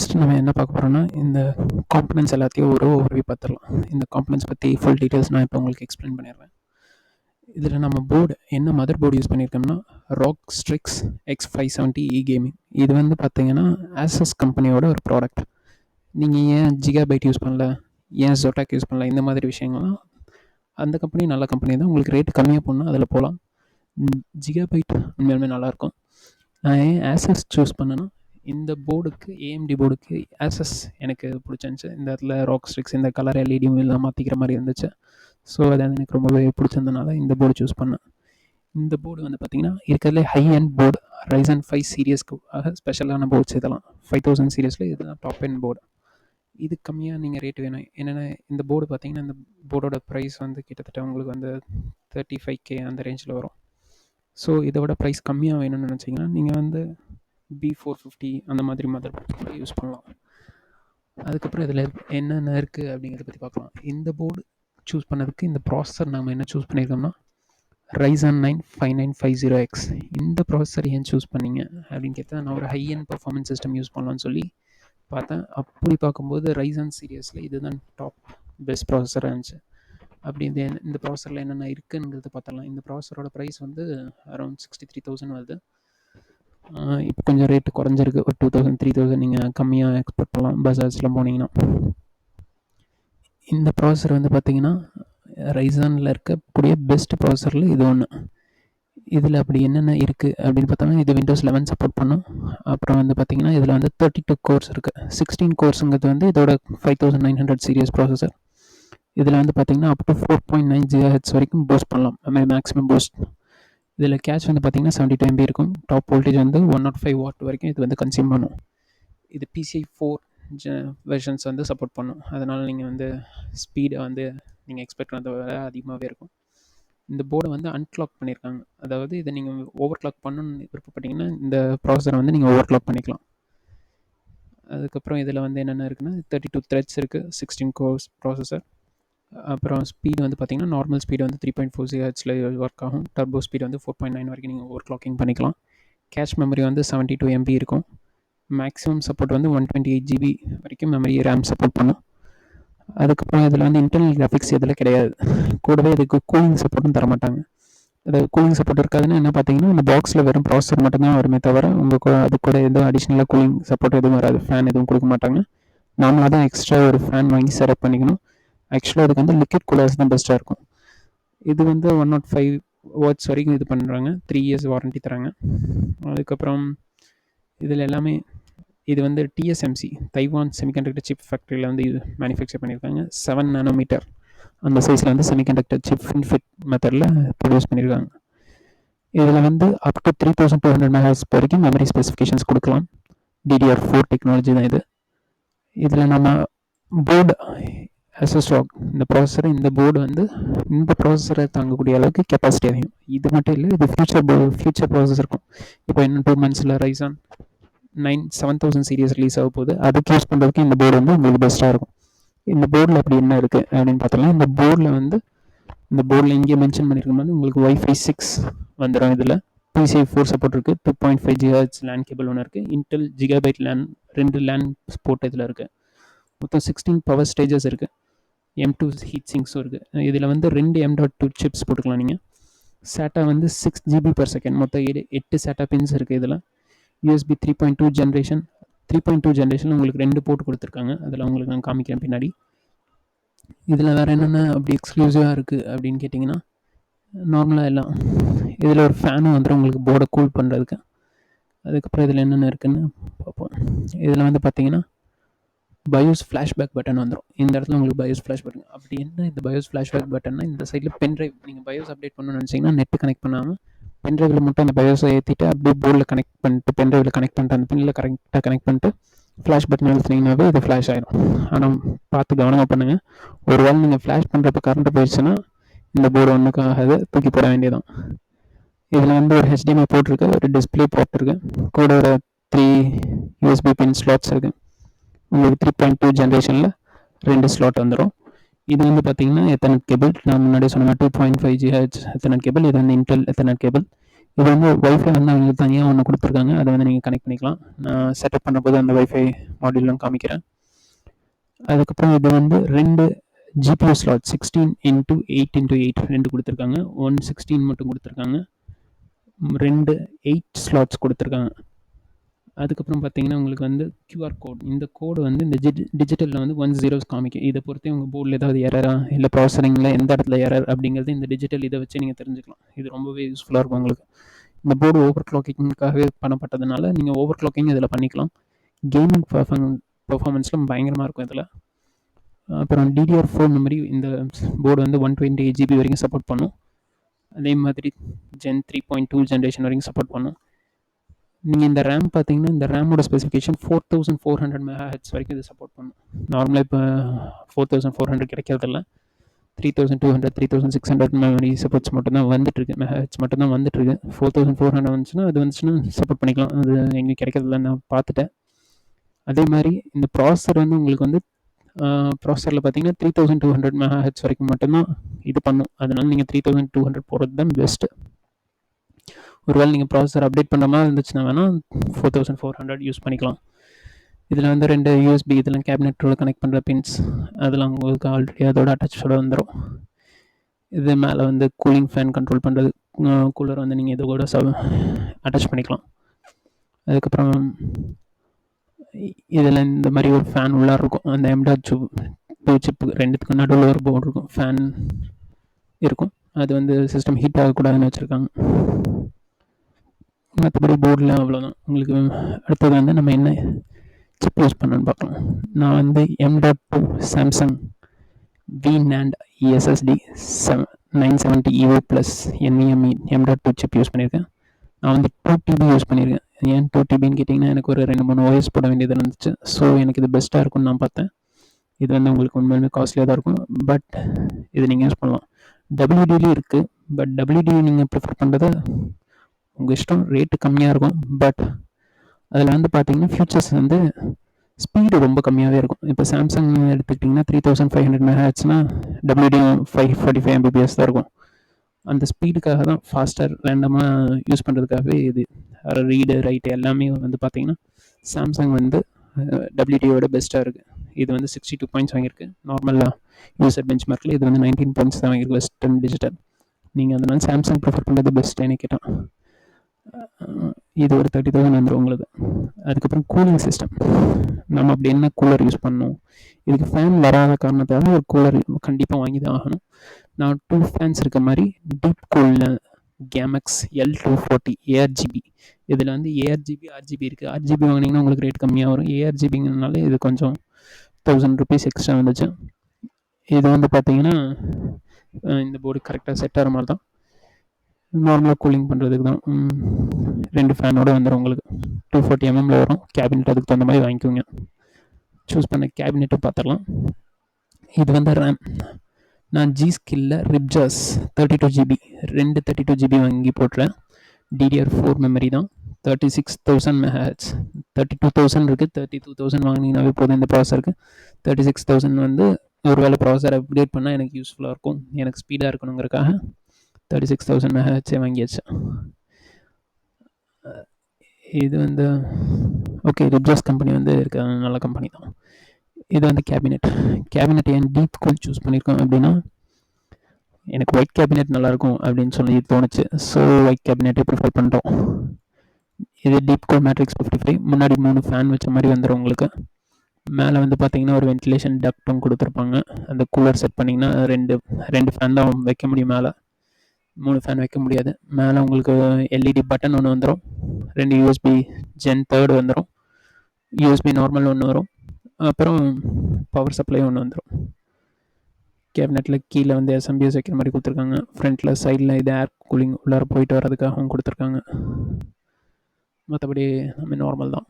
First நம்ம என்ன பார்க்க போகிறோம்னா இந்த காம்பனன்ட்ஸ் எல்லாத்தையும் ஒரு ஓவர்வியூ பார்த்துடலாம். இந்த காம்பனன்ட்ஸ் பற்றி ஃபுல் டீட்டெயில்ஸ் நான் இப்போ உங்களுக்கு எக்ஸ்பிளைன் பண்ணிடுறேன். இதில் நம்ம போர்டு என்ன மதர் போர்டு யூஸ் பண்ணியிருக்கோம்னா ராக் ஸ்ட்ரிக்ஸ் X570 கேமிங். இது வந்து பார்த்தீங்கன்னா ஆசஸ் கம்பெனியோட ஒரு ப்ராடக்ட். நீங்கள் ஏன் ஜிகாபைட் யூஸ் பண்ணல, ஏன் ஜொட்டாக் யூஸ் பண்ணல, இந்த மாதிரி விஷயங்கள்லாம் அந்த கம்பெனி நல்ல கம்பெனி தான். உங்களுக்கு ரேட் கம்மியாக போனால் அதில் போகலாம். ஜிகாபைட் உண்மையாலுமே நல்லாயிருக்கும். நான் ஏன் ஆசஸ் சூஸ் பண்ணேன்னா இந்த போர்டுக்கு AMD போர்டுக்கு ஆசஸ் எனக்கு பிடிச்சிருந்துச்சு. இந்த இடத்துல ராக் ஸ்ட்ரிக்ஸ் இந்த கலர் LED எல்லாம் மாற்றிக்கிற மாதிரி இருந்துச்சு. ஸோ அது எனக்கு ரொம்பவே பிடிச்சிருந்தனால இந்த போர்டு சூஸ் பண்ணேன். இந்த போர்டு வந்து பார்த்திங்கன்னா இருக்கிறதுலே ஹை அண்ட் போர்டு Ryzen 5 சீரியஸ்க்காக ஸ்பெஷலான போர்ட்ஸ் இதெல்லாம் 5000 சீரியஸில் இதுதான் டாப் எண்ட் போர்டு. இது கம்மியாக நீங்கள் ரேட் வேணும். என்னென்னா இந்த போர்டு பார்த்தீங்கன்னா இந்த போர்டோட ப்ரைஸ் வந்து கிட்டத்தட்ட உங்களுக்கு வந்து 35K அந்த ரேஞ்சில் வரும். ஸோ இதோட ப்ரைஸ் கம்மியாக வேணும்னு நினச்சிங்கன்னா நீங்கள் வந்து B450 அந்த மாதிரி மதர் போர்டு யூஸ் பண்ணலாம். அதுக்கப்புறம் இதில் என்னென்ன இருக்குது அப்படிங்கிறத பற்றி பார்க்கலாம். இந்த போர்டு சூஸ் பண்ணதுக்கு இந்த ப்ராசஸர் நம்ம என்ன சூஸ் பண்ணியிருக்கோம்னா Ryzen 9 5950X. இந்த ப்ராசஸர் ஏன் சூஸ் பண்ணிங்க அப்படின்னு கேட்டால் நான் ஒரு high and performance system use பண்ணலான்னு சொல்லி பார்த்தேன். அப்படி பார்க்கும்போது Ryzen சீரியஸில் இதுதான் டாப் பெஸ்ட் ப்ராசஸராக இருந்துச்சு. அப்படி இந்த ப்ராசஸரில் என்னென்ன இருக்குங்கிறது பார்த்தலாம். இந்த ப்ராசஸரோட ப்ரைஸ் வந்து அரௌண்ட் 63,000 வருது. இப்போ கொஞ்சம் ரேட்டு குறைஞ்சிருக்கு. ஒரு 2000 3000 நீங்கள் கம்மியாக எக்ஸ்பெக்ட் பண்ணலாம் பஜாஜில் போனீங்கன்னா. இந்த ப்ராசஸர் வந்து பார்த்தீங்கன்னா ரைசானில் இருக்கக்கூடிய பெஸ்ட் ப்ராசஸரில் இது ஒன்று. இதில் அப்படி என்னென்ன இருக்குது அப்படின்னு பார்த்தோம்னா இது Windows 11 சப்போர்ட் பண்ணும். அப்புறம் வந்து பார்த்திங்கன்னா இதில் வந்து 32 கோர்ஸ் இருக்குது. 16 கோர்ஸுங்கிறது வந்து இதோட 5900 சீரியஸ் ப்ராசஸர். இதில் வந்து பார்த்திங்கன்னா அப் டு 4.9 GHz வரைக்கும் பூஸ்ட் பண்ணலாம். அதுமாதிரி மேக்ஸிமம் பூஸ்ட். இதில் கேட்ச் வந்து பார்த்திங்கன்னா 72 MB இருக்கும். டாப் வோல்டேஜ் வந்து 105 வாட் வரைக்கும் இது வந்து கன்சியூம் பண்ணும். இது PCI 4 வெர்ஷன்ஸ் வந்து சப்போர்ட் பண்ணும். அதனால் நீங்கள் வந்து ஸ்பீடை வந்து நீங்கள் எக்ஸ்பெக்ட் பண்ணுறத விட அதிகமாகவே இருக்கும். இந்த போர்டை வந்து அன்க்ளாக் பண்ணியிருக்காங்க. அதாவது இதை நீங்கள் ஓவர் கிளாக் பண்ணணும்னு விருப்பப்பட்டீங்கன்னா இந்த ப்ராசஸரை வந்து நீங்கள் ஓவர் கிளாக் பண்ணிக்கலாம். அதுக்கப்புறம் இதில் வந்து என்னென்ன இருக்குன்னா 32 த்ரெட்ஸ் இருக்குது, 16 கோர்ஸ் ப்ராசஸர். அப்புறம் ஸ்பீடு வந்து பார்த்திங்கன்னா நார்மல் ஸ்பீடு வந்து 3.4 GHzல ஒர்க் ஆகும். டர்போ ஸ்பீடு வந்து 4.9 வரைக்கும் நீங்கள் ஓவர் கிளாக்கிங் பண்ணிக்கலாம். கேஷ் மெமரி வந்து 72 MB இருக்கும். மேக்ஸிமம் சப்போர்ட் வந்து 128 GB வரைக்கும் மெமரி ரேம் சப்போர்ட் பண்ணும். அதுக்கப்புறம் இதில் வந்து இன்டர்னல் கிராஃபிக்ஸ் இதில் கிடையாது. கூடவே இதுக்கு கூலிங் சப்போர்ட்டும் தரமாட்டாங்க. அதாவது கூலிங் சப்போர்ட் இருக்காதுன்னு என்ன பார்த்தீங்கன்னா இந்த பாக்ஸில் வெறும் ப்ராசஸர் மட்டும்தான் வருமே தவிர உங்களுக்கு அது கூட எதுவும் அடிஷ்னலாக கூலிங் சப்போர்ட் எதுவும் வராது. ஃபேன் எதுவும் கொடுக்க மாட்டாங்க. நாமளாக தான் எக்ஸ்ட்ரா ஒரு ஃபேன் வாங்கி செட்டப் பண்ணிக்கணும். ஆக்சுவலாக அதுக்கு வந்து லிக்விட் கூலர்ஸ் தான் பெஸ்ட்டாக இருக்கும். இது வந்து 105 வாட்ஸ் வரைக்கும் இது பண்ணுறாங்க. 3 years வாரண்ட்டி தராங்க. அதுக்கப்புறம் இதில் எல்லாமே இது வந்து TSMC தைவான் செமிகண்டக்டர் சிப் ஃபேக்ட்ரியில் வந்து இது மேனுஃபேக்சர் பண்ணியிருக்காங்க. 7 nanometer அந்த சைஸில் வந்து செமிகண்டக்டர் சிப் ஃபின்ஃபிட் மெத்தடில் ப்ரொடியூஸ் பண்ணியிருக்காங்க. இதில் வந்து அப் டு 3200 MHz வரைக்கும் மெமரி ஸ்பெசிஃபிகேஷன்ஸ் கொடுக்கலாம். DDR4 டெக்னாலஜி தான் இது. இதில் நம்ம போர்டு SSROG இந்த ப்ராசஸர் இந்த போர்டு வந்து இந்த ப்ராசஸரை தாங்கக்கூடிய அளவுக்கு கெப்பாசிட்டி அதிகம். இது மட்டும் இல்லை, இது ஃபியூச்சர் ப்ராசஸர் இருக்கும். இப்போ இன்னும் 2 monthஸில் Ryzen 9 7000 சீரியஸ் ரிலீஸ் ஆக போகுது. அதுக்கு யூஸ் பண்ணுறதுக்கு இந்த போர்டு வந்து உங்களுக்கு பெஸ்ட்டாக இருக்கும். இந்த போர்டில் அப்படி என்ன இருக்குது அப்படின்னு பார்த்தோம்னா இந்த போர்டில் இங்கே மென்ஷன் பண்ணியிருக்கும் உங்களுக்கு Wi-Fi 6 வந்துடும். இதில் PCI 4 சப்போர்ட் இருக்குது. 2.5 GHz லேன் கேபிள் ஒன்று இருக்குது. Intel gigabyte LAN 2 LAN support இதில் இருக்குது. மொத்தம் 16 பவர் ஸ்டேஜஸ் இருக்குது. M2 ஹீட் சிங்க்ஸும் இருக்குது. இதில் வந்து 2 M.2 சிப்ஸ் போட்டுக்கலாம். நீங்கள் சேட்டா வந்து 6 GB/s மொத்தம் 8 சேட்டா பின்ஸ் இருக்குது. இதில் USB 3.2 ஜென்ரேஷன் உங்களுக்கு 2 போர்ட் கொடுத்துருக்காங்க. அதில் உங்களுக்கு நான் காமிக்கிறேன் பின்னாடி. இதில் வேறு என்னென்ன அப்படி எக்ஸ்க்ளூசிவாக இருக்குது அப்படின்னு கேட்டிங்கன்னா நார்மலாக எல்லாம் இதில் ஒரு ஃபேனும் வந்துடும் உங்களுக்கு போர்டை கூல் பண்ணுறதுக்கு. அதுக்கப்புறம் இதில் என்னென்ன இருக்குதுன்னு பார்ப்போம். இதில் வந்து பார்த்தீங்கன்னா பயோஸ் ஃப்ளாஷ்பேக் பட்டன் வந்துடும். இந்த இடத்துல உங்களுக்கு பயோஸ் ஃப்ளாஷ் பட்டன். அப்படி என்ன இந்த பயோஸ் ஃப்ளாஷ்பேக் பட்டன்னா இந்த சைடில் பென்ட்ரைவ் நீங்கள் பயோஸ் அப்டேட் பண்ணணும்னு நினச்சிங்கன்னா நெட்டு கனெக்ட் பண்ணாமல் பென்ட்ரைவில் மட்டும் அந்த பயோஸை ஏற்றிட்டு அப்படியே போர்டில் கனெக்ட் பண்ணிட்டு பென்ட்ரைவில் கனெக்ட் பண்ணிட்டு அந்த பின்னில் கரெக்டாக கனெக்ட் பண்ணிட்டு ஃப்ளாஷ் பட்டன் எழுத்துனீங்கன்னாவே இது ஃப்ளாஷ் ஆகிடும். ஆனால் பார்த்து கவனமாக பண்ணுங்கள். ஒரு வேளை நீங்கள் ஃப்ளாஷ் பண்ணுறப்ப கரண்ட்டு போயிடுச்சுன்னா இந்த போர்டு ஒன்றுக்கும் ஆகாது, தூக்கி போட வேண்டியதான். இதில் வந்து ஒரு HDMI போர்ட் இருக்குது, ஒரு டிஸ்பிளே போர்ட் இருக்குது, கூட ஒரு 3 USB பின் ஸ்லாட்ஸ் இருக்குது. உங்களுக்கு 3.2 ஜென்ரேஷனில் 2 ஸ்லாட் வந்துடும். இது வந்து பார்த்தீங்கன்னா எத்தனை கேபிள் நான் முன்னாடி சொன்ன 2.5 GHz எத்தனை கேபிள். இது வந்து இன்டெல் எத்தனை கேபிள். இது வந்து வைஃபை வந்து அவங்க தனியாக ஒன்று கொடுத்துருக்காங்க, அதை வந்து நீங்கள் கனெக்ட் பண்ணிக்கலாம். நான் செட்டப் பண்ணும்போது அந்த வைஃபை மாடியூலும் காமிக்கிறேன். அதுக்கப்புறம் இது வந்து 2 ஜிபியூ ஸ்லாட் 16x8x8 2 கொடுத்துருக்காங்க. 116 மட்டும் கொடுத்துருக்காங்க. 2 8 ஸ்லாட்ஸ் கொடுத்துருக்காங்க. அதுக்கப்புறம் பார்த்தீங்கன்னா உங்களுக்கு வந்து QR கோட். இந்த கோடு வந்து இந்த டிஜிட்டலில் வந்து 1 0 காமிக்கும். இதை பொறுத்து உங்கள் போர்டில் ஏதாவது எரரா இல்லை ப்ராசரிங்கில் எந்த இடத்துல எரர் அப்படிங்கிறது இந்த டிஜிட்டல் இதை வச்சு நீங்கள் தெரிஞ்சுக்கலாம். இது ரொம்பவே யூஸ்ஃபுல்லாக இருக்கும் உங்களுக்கு. இந்த போர்டு ஓவர் கிளாக்கிங்காகவே பண்ணப்பட்டதுனால நீங்கள் ஓவர் கிளாக்கிங் இதில் பண்ணிக்கலாம். கேமிங் பர்ஃபார்மன்ஸில் பயங்கரமாக இருக்கும் இதில். அப்புறம் DDR4 மெமரி இந்த போர்டு வந்து 128 GB வரைக்கும் சப்போர்ட் பண்ணும். அதே மாதிரி Gen 3.2 ஜென்ரேஷன் வரைக்கும் சப்போர்ட் பண்ணும். நீங்கள் இந்த ரேம் பார்த்தீங்கன்னா இந்த ரேமோட ஸ்பெசிஃபிகேஷன் 4400 MHz வரைக்கும் இது சப்போர்ட் பண்ணும். நார்மலாக இப்போ 4400 கிடைக்கிறதில்ல. 3200 3600 மெமரி சப்போர்ட்ஸ் மட்டும்தான் வந்துட்டுருக்கு. மெஹாஹெட்ஸ் மட்டும்தான் வந்துட்டுருக்கு. 4400 வந்துச்சுன்னா அது வந்துச்சுன்னா சப்போர்ட் பண்ணிக்கலாம். அது எங்களுக்கு கிடைக்கிறதில்ல, நான் பார்த்துட்டேன். அதே மாதிரி இந்த ப்ராசஸர் வந்து உங்களுக்கு வந்து ப்ராசஸரில் பார்த்தீங்கன்னா 3200 MHz வரைக்கும் மட்டும்தான் இது பண்ணும். அதனால நீங்கள் 3200 போகிறது தான் பெஸ்ட்டு. ஒருவேளை நீங்கள் ப்ராசஸர் அப்டேட் பண்ணுற மாதிரி இருந்துச்சுன்னா வேணால் 4400 யூஸ் பண்ணிக்கலாம். இதில் வந்து 2 USB இதெல்லாம் கேபினெட்டோட கனெக்ட் பண்ணுற பின்ஸ் அதெல்லாம் உங்களுக்கு ஆல்ரெடி அதோட அட்டாச்சோட வந்துடும். இது மேலே வந்து கூலிங் ஃபேன் கண்ட்ரோல் பண்ணுறது, கூலர் வந்து நீங்கள் இது கூட அட்டாச் பண்ணிக்கலாம். அதுக்கப்புறம் இதில் இந்த மாதிரி ஒரு ஃபேன் உள்ளே இருக்கும். அந்த M.2 சிப்பு ரெண்டுத்துக்கும் நடுவில் ஒரு போர்டு இருக்கும், ஃபேன் இருக்கும். அது வந்து சிஸ்டம் ஹீட் ஆகக்கூடாதுன்னு வச்சுருக்காங்க. மற்றபடி போர்டில் அவ்வளோதான். உங்களுக்கு அடுத்தது வந்து நம்ம என்ன சிப் யூஸ் பண்ணணும்னு பார்க்கலாம். நான் வந்து M.2 Samsung VNAND SSD 970 EVO plus NVMe M.2 chip use பண்ணியிருக்கேன். நான் வந்து 2 TB யூஸ் பண்ணியிருக்கேன். ஏன் 2 TBன்னு கேட்டிங்கன்னா எனக்கு ஒரு 2-3 OS போட வேண்டியது இருந்துச்சு. ஸோ எனக்கு இது பெஸ்ட்டாக இருக்கும்னு நான் பார்த்தேன். இது வந்து உங்களுக்கு உண்மையிலுமே காஸ்ட்லியாக தான் இருக்கும், பட் இது நீங்கள் யூஸ் பண்ணலாம். WDலையும் இருக்குது, பட் WD நீங்கள் ப்ரிஃபர் பண்ணுறது உங்கள் இஷ்டம். ரேட்டு கம்மியாக இருக்கும், பட் அதில் வந்து பார்த்தீங்கன்னா ஃபியூச்சர்ஸ் வந்து ஸ்பீடு ரொம்ப கம்மியாகவே இருக்கும். இப்போ சாம்சங் எடுத்துக்கிட்டிங்கன்னா 3500 MHzனா WD 545 Mbps தான் இருக்கும். அந்த ஸ்பீடுக்காக தான் ஃபாஸ்டர் ரேண்டமாக யூஸ் பண்ணுறதுக்காகவே இது ரீடு ரைட்டு எல்லாமே வந்து பார்த்தீங்கன்னா சாம்சங் வந்து WDயோட பெஸ்ட்டாக இருக்குது. இது வந்து 62 பாயிண்ட்ஸ் வாங்கியிருக்கு. நார்மலாக யூசர் பெஞ்ச் மார்க்கில் இது வந்து 19 பாயிண்ட்ஸ் தான் வாங்கியிருக்கு வெஸ்டர்ன் டிஜிட்டல். நீங்கள் அதனால் சாம்சங் ப்ரிஃபர் பண்ணுறது பெஸ்ட் எனக்கு கேட்டால். இது ஒரு 30,000 வந்துடும் உங்களுக்கு. அதுக்கப்புறம் கூலிங் சிஸ்டம், நம்ம அப்படி என்ன கூலர் யூஸ் பண்ணணும், இதுக்கு ஃபேன் வராத காரணத்தால் ஒரு கூலர் கண்டிப்பாக வாங்கி தான் ஆகணும். நான் 2 ஃபேன்ஸ் இருக்க மாதிரி DEEPCOOL GAMMAXX L240 ARGB. இதில் வந்து ARGB RGB இருக்குது. RGB வாங்கினீங்கன்னா உங்களுக்கு ரேட் கம்மியாக வரும். ARGBங்கிறதுனால இது கொஞ்சம் 1000 rupees எக்ஸ்ட்ரா வந்துச்சு. இது வந்து பார்த்தீங்கன்னா இந்த போர்டு கரெக்டாக செட் ஆகிற மாதிரி தான். நார்மலாக கூலிங் பண்ணுறதுக்கு தான். 2 ஃபேனோடு வந்துடும் உங்களுக்கு. 240 mm வரும். கேபினெட் அதுக்கு தகுந்த மாதிரி வாங்கிக்கோங்க. சூஸ் பண்ண கேபினெட்டை பார்த்துடலாம். இது வந்து ரேம் நான் G.SKILL Ripjaws 32 GB 32 GB வாங்கி போட்டுறேன். DDR4 மெமரி தான். 36,000 MHz 32,000 இருக்குது. 32,000 வாங்கினீங்கன்னாவே போதும் இந்த ப்ராசருக்கு. 36,000 வந்து ஒரு வேளை ப்ராசர் அப்டேட் பண்ணால் எனக்கு யூஸ்ஃபுல்லாக இருக்கும். எனக்கு ஸ்பீடாக இருக்கணுங்கிறக்காக 36,000 MHz வாங்கியாச்சு. இது வந்து ஓகே, ரிப்ஜாஸ் கம்பெனி வந்து இருக்க நல்ல கம்பெனி தான். இது வந்து கேபினெட் ஏன் DEEPCOOL சூஸ் பண்ணியிருக்கோம் அப்படின்னா எனக்கு ஒயிட் கேபினெட் நல்லாயிருக்கும் அப்படின்னு சொல்லி தோணுச்சு. ஸோ ஒயிட் கேபினெட்டே ப்ரிஃபர் பண்ணிட்டோம். இது DEEPCOOL மேட்ரிக்ஸ் 55. முன்னாடி 3 ஃபேன் வச்ச மாதிரி வந்துடும் உங்களுக்கு. மேலே வந்து பார்த்தீங்கன்னா ஒரு வென்டிலேஷன் டக்டும் கொடுத்துருப்பாங்க. அந்த கூலர் செட் பண்ணிங்கன்னா ரெண்டு ஃபேன் தான் வைக்க முடியும். மேலே 3 ஃபேன் வைக்க முடியாது. மேலே உங்களுக்கு LED பட்டன் ஒன்று வந்துடும். 2 USB Gen 3 வந்துடும். USB நார்மல் ஒன்று வரும். அப்புறம் பவர் சப்ளை ஒன்று வந்துடும். கேபினெட்டில் கீழே வந்து SMBS வைக்கிற மாதிரி கொடுத்துருக்காங்க. ஃப்ரண்ட்டில் சைடில் இது ஏர் கூலிங் உள்ளார போயிட்டு வர்றதுக்காகவும் கொடுத்துருக்காங்க. மற்றபடி நம்ம நார்மல் தான்.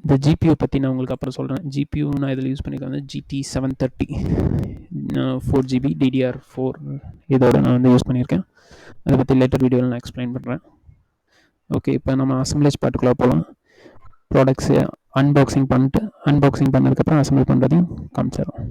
இந்த GPU பற்றி நான் உங்களுக்கு அப்புறம் சொல்கிறேன். GPU நான் இதில் யூஸ் பண்ணியிருக்கேன் வந்து GT 730 4GB DDR4 இதோட நான் வந்து யூஸ் பண்ணியிருக்கேன். அதை பற்றி லேட்டர் வீடியோவில் நான் எக்ஸ்பிளைன் பண்ணுறேன். ஓகே, இப்போ நம்ம அசம்பிளேஜ் பார்ட்டுக்குள்ளே போகலாம். ப்ராடக்ட்ஸை அன்பாக்சிங் பண்ணதுக்கப்புறம் அசம்பிள் பண்ணுறதையும் காமிச்சிடறோம்.